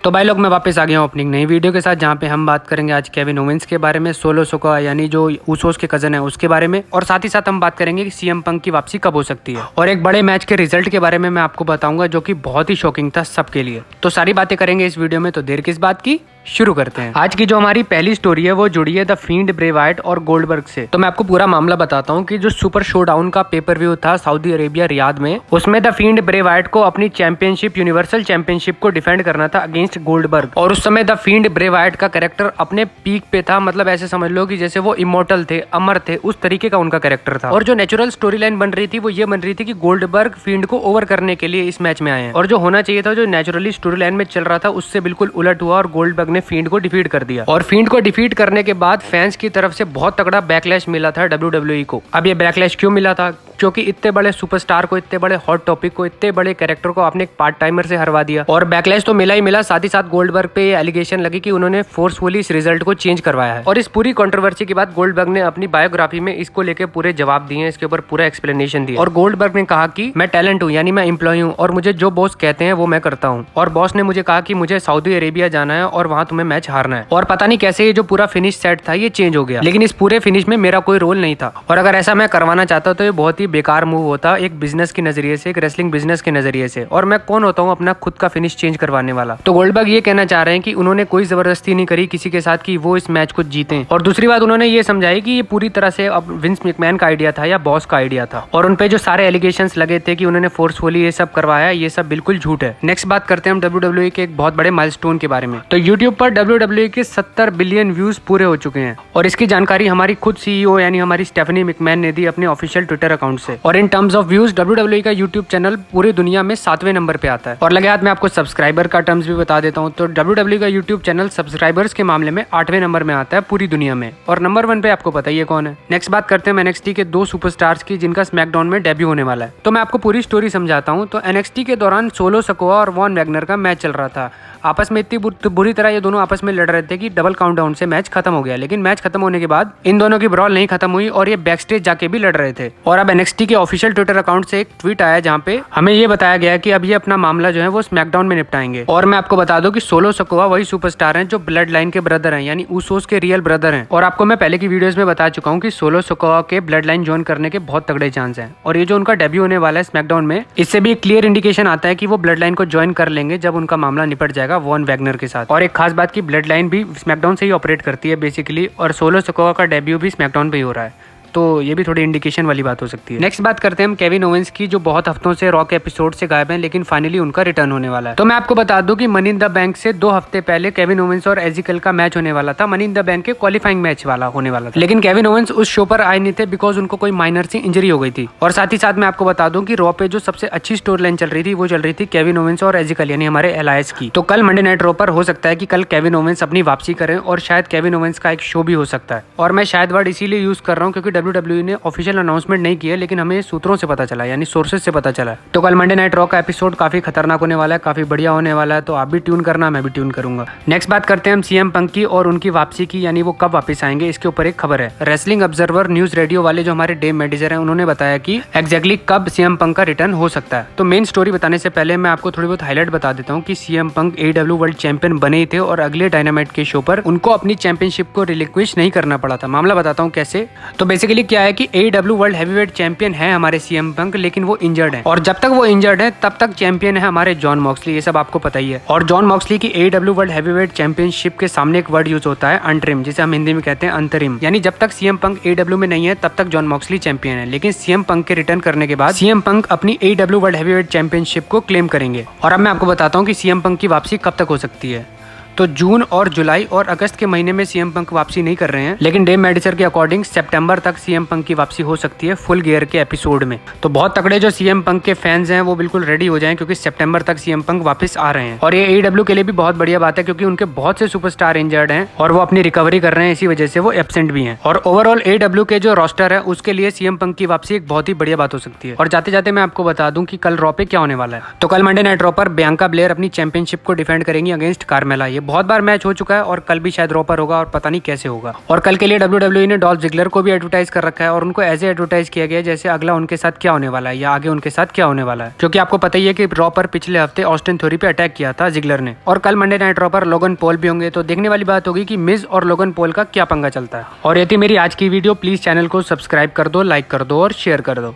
तो भाई लोग मैं वापस आ गया हूँ अपनी नई वीडियो के साथ, जहाँ पे हम बात करेंगे आज केविन ओवेंस के बारे में, सोलो सिकोआ यानी जो ऊसोस के कजन है उसके बारे में, और साथ ही साथ हम बात करेंगे कि सीएम पंक की वापसी कब हो सकती है, और एक बड़े मैच के रिजल्ट के बारे में मैं आपको बताऊंगा जो कि बहुत ही शॉकिंग था सबके लिए। तो सारी बातें करेंगे इस वीडियो में, तो देर किस बात की, शुरू करते हैं। आज की जो हमारी पहली स्टोरी है वो जुड़ी है द फील्ड ब्रे वाइट और गोल्डबर्ग से। तो मैं आपको पूरा मामला बताता हूँ कि जो सुपर शोडाउन का पेपर व्यू था सऊदी अरेबिया रियाद में, उसमें द फील्ड ब्रे वाइट को अपनी चैंपियनशिप, यूनिवर्सल चैंपियनशिप को डिफेंड करना था अगेंस्ट गोल्डबर्ग। और उस समय द फील्ड ब्रे वाइट का कैरेक्टर अपने पीक पे था, मतलब ऐसे समझ लो कि जैसे वो इमोर्टल थे, अमर थे, उस तरीके का उनका कैरेक्टर था। और जो नेचुरल स्टोरी लाइन बन रही थी वो ये बन रही थी कि गोल्डबर्ग फील्ड को ओवर करने के लिए इस मैच में आए हैं, और जो होना चाहिए था, जो नेचुरली स्टोरी लाइन में चल रहा था, उससे बिल्कुल उलट हुआ और गोल्डबर्ग ने फील्ड को डिफीट कर दिया। और फील्ड को डिफीट करने के बाद फैंस की तरफ से बहुत तगड़ा बैकलैश मिला था WWE को। अब ये बैकलैश क्यों मिला था? क्योंकि इतने बड़े सुपरस्टार को, इतने बड़े हॉट टॉपिक को, इतने बड़े कैरेक्टर को आपने एक पार्ट टाइमर से हरवा दिया। और बैकलैश तो मिला ही मिला, साथ ही साथ गोल्डबर्ग पे ये एलिगेशन लगी कि उन्होंने फोर्सफुली इस रिजल्ट को चेंज करवाया है। और इस पूरी कंट्रोवर्सी के बाद गोल्डबर्ग ने अपनी बायोग्राफी में इसको लेकर पूरे जवाब दिए, इसके ऊपर पूरा एक्सप्लेनेशन दिया। और गोल्डबर्ग ने कहा कि मैं टैलेंट हूँ, यानी मैं एम्प्लॉय हूँ, और मुझे जो बॉस कहते हैं वो मैं करता हूँ। और बॉस ने मुझे कहा कि मुझे सऊदी अरेबिया जाना है और वहां तुम्हें मैच हारना है। और पता नहीं कैसे ये जो पूरा फिनिश सेट था ये चेंज हो गया, लेकिन इस पूरे फिनिश में मेरा कोई रोल नहीं था। और अगर ऐसा मैं करवाना चाहता तो ये बहुत ही बेकार मूव होता, एक बिजनेस के नजरिए से, एक रेसलिंग बिजनेस के नजरिए से। और मैं कौन होता हूँ अपना खुद का फिनिश चेंज करवाने वाला? तो गोल्डबर्ग ये कहना चाह रहे हैं कि उन्होंने कोई जबरदस्ती नहीं करी किसी के साथ कि वो इस मैच को जीते। और दूसरी बात उन्होंने ये समझाई कि ये पूरी तरह से अब विंस मैकमैन का आइडिया था या बॉस का आइडिया था, और उनपे जो सारे एलिगेशंस लगे थे कि उन्होंने फोर्सफुली ये सब करवाया, ये सब बिल्कुल झूठ है। नेक्स्ट बात करते हैं हम WWE के एक बहुत बड़े माइलस्टोन के बारे में। तो यूट्यूब पर WWE के 70 बिलियन व्यूज पूरे हो चुके हैं, और इसकी जानकारी हमारी खुद CEO यानी हमारी स्टेफनी मैकमैन ने दी अपने ऑफिशियल ट्विटर अकाउंट से। और in terms of views WWE का यूट्यूब चैनल पूरी दुनिया में 7वें नंबर पे आता है। और लगे हाथ में आपको सब्सक्राइबर का टर्म्स भी बता देता हूँ, तो WWE का यूट्यूब चैनल सब्सक्राइबर्स के मामले में 8वें नंबर में आता है पूरी दुनिया में, और नंबर 1 पे आपको पता ही है कौन है। नेक्स्ट बात करते हैं NXT के 2 सुपरस्टार्स की जिनका स्मैकडाउन में डेब्यू होने वाला है। तो मैं आपको पूरी स्टोरी समझाता हूँ। तो NXT के दौरान सोलो सिकोआ और वॉन वैगनर का मैच चल रहा था। आपस में इतनी बुरी तरह ये दोनों आपस में लड़ रहे थे कि डबल काउंटडाउन से मैच खत्म हो गया। लेकिन मैच खत्म होने के बाद इन दोनों की ब्रॉल नहीं खत्म हुई और ये बैकस्टेज जाके भी लड़ रहे थे। और अब NXT के ऑफिशियल ट्विटर अकाउंट से एक ट्वीट आया जहाँ पे हमें ये बताया गया कि अब ये अपना मामला जो है वो स्मैकडाउन में निपटाएंगे। और मैं आपको बता दूं कि सोलो सिकोआ वही सुपरस्टार हैं जो ब्लड लाइन के ब्रदर हैं, यानी ऊसोस के रियल ब्रदर हैं। और आपको मैं पहले की वीडियोस में बता चुका हूँ कि सोलो सिकोआ के ब्लड लाइन ज्वाइन करने के बहुत तगड़े चांस हैं। और ये जो उनका डेब्यू होने वाला है स्मैकडाउन में, इससे भी एक क्लियर इंडिकेशन आता है कि वो ब्लड लाइन को ज्वाइन कर लेंगे जब उनका मामला निपट जाएगा वॉन वैगनर के साथ। और एक खास बात की ब्लड लाइन भी स्मैकडाउन से ही ऑपरेट करती है बेसिकली, और सोलो सिकोआ का डेब्यू भी स्मैकडाउन पे ही हो रहा है, तो ये भी थोड़ी इंडिकेशन वाली बात हो सकती है। नेक्स्ट बात करते हैं हम केविन ओवेंस की, जो बहुत हफ्तों से रॉ के एपिसोड से गायब हैं, लेकिन फाइनली उनका रिटर्न होने वाला है। तो मैं आपको बता दूं कि मनी इन द बैंक से 2 हफ्ते पहले केविन ओवेंस और एजिकल का मैच होने वाला था, मनी इन द बैंक के क्वालिफाइंग मैच वाला होने वाला था। लेकिन केविन ओवेंस उस शो पर आए नहीं थे बिकॉज उनको कोई माइनर सी इंजरी हो गई थी। और साथ ही साथ मैं आपको बता दूं कि रॉ पे जो सबसे अच्छी स्टोरी लाइन चल रही थी वो चल रही थी केविन ओवेंस और एजिकल यानी हमारे एलायंस की। तो कल मंडे नाइट रॉ पर हो सकता है कि कल केविन ओवेंस अपनी वापसी करें, और शायद केविन ओवेंस का एक शो भी हो सकता है। और मैं शायद वर्ड इसीलिए यूज कर रहा हूँ क्योंकि WWE ने ऑफिशियल अनाउंसमेंट नहीं किया, लेकिन हमें सूत्रों से पता चला, यानी सोर्सेज से पता चला। तो कल मंडे नाइट रॉ का एपिसोड काफी खतरनाक होने वाला है, काफी बढ़िया होने वाला है, तो आप भी ट्यून करना, मैं भी ट्यून करूंगा। नेक्स्ट बात करते हैं हम सीएम पंक की और उनकी वापसी की, यानी वो कब वापस आएंगे, इसके ऊपर एक खबर है। रेसलिंग ऑब्जर्वर न्यूज रेडियो वाले जो हमारे डेव मैनेजर हैं, उन्होंने बताया कि एग्जैक्टली कब सीएम पंक का रिटर्न हो सकता है। तो मेन स्टोरी बताने से पहले मैं आपको थोड़ी बहुत हाईलाइट बता देता हूँ कि CM Punk AEW world champion बने ही थे, और अगले डायनामाइट के शो पर उनको अपनी चैंपियनशिप को रिलिक्विश नहीं करना पड़ा था। मामला बताता हूँ कैसे। तो बेसिकली क्या है कि AEW वर्ल्ड हैवीवेट चैंपियन है हमारे सीएम पंक, लेकिन वो इंजर्ड है, और जब तक वो इंजर्ड है तब तक चैंपियन है हमारे जॉन मॉक्सली, ये सब आपको पता ही है। और जॉन मॉक्सली की AEW वर्ल्ड हैवीवेट चैंपियनशिप के सामने एक वर्ड यूज होता है अंतरिम, जिसे हम हिंदी में कहते हैं अंतरिम, यानी जब तक सीएम पंक AEW में नहीं है तब तक जॉन मॉक्सली चैंपियन है। लेकिन सीएम पंक के रिटर्न करने के बाद सीएम पंक अपनी AEW वर्ल्ड हैवीवेट चैंपियनशिप को क्लेम करेंगे। और अब मैं आपको बताता हूँ कि सीएम पंक की वापसी कब तक हो सकती है। तो जून और जुलाई और अगस्त के महीने में सीएम पंक वापसी नहीं कर रहे हैं, लेकिन डेव मैडिसर के अकॉर्डिंग सितंबर तक सीएम पंक की वापसी हो सकती है फुल गियर के एपिसोड में। तो बहुत तगड़े जो सीएम पंक के फैंस हैं वो बिल्कुल रेडी हो जाएं, क्योंकि सितंबर तक सीएम पंक वापस आ रहे हैं। और ये AEW के लिए भी बहुत बढ़िया बात है, क्योंकि उनके बहुत से सुपरस्टार इंजर्ड हैं और वो अपनी रिकवरी कर रहे हैं, इसी वजह से वो एब्सेंट भी हैं। और ओवरऑल AEW के जो रोस्टर है उसके लिए सीएम पंक की वापसी एक बहुत ही बढ़िया बात हो सकती है। और जाते जाते मैं आपको बता दूं कि कल रॉ पे क्या होने वाला है। तो कल मंडे नाइट रॉ पर बियांका ब्लेयर अपनी चैंपियनशिप को डिफेंड करेंगी अगेंस्ट कार्मेला। ये बहुत बार मैच हो चुका है और कल भी शायद रॉ पर होगा और पता नहीं कैसे होगा। और कल के लिए WWE ने डॉल्फ जिगलर को भी एडवर्टाइज कर रखा है और उनको ऐसे एडवर्टाइज किया गया है जैसे अगला उनके साथ क्या होने वाला है या आगे उनके साथ क्या होने वाला है, क्योंकि आपको पता ही है कि रॉ पर पिछले हफ्ते ऑस्टिन थ्योरी पे अटैक किया था जिगलर ने। और कल मंडे नाइट रॉ पर लोगन पॉल भी होंगे, तो देखने वाली बात होगी कि मिज और लोगन पॉल का क्या पंगा चलता है। और ये थी मेरी आज की वीडियो। प्लीज चैनल को सब्सक्राइब कर दो, लाइक कर दो और शेयर कर दो।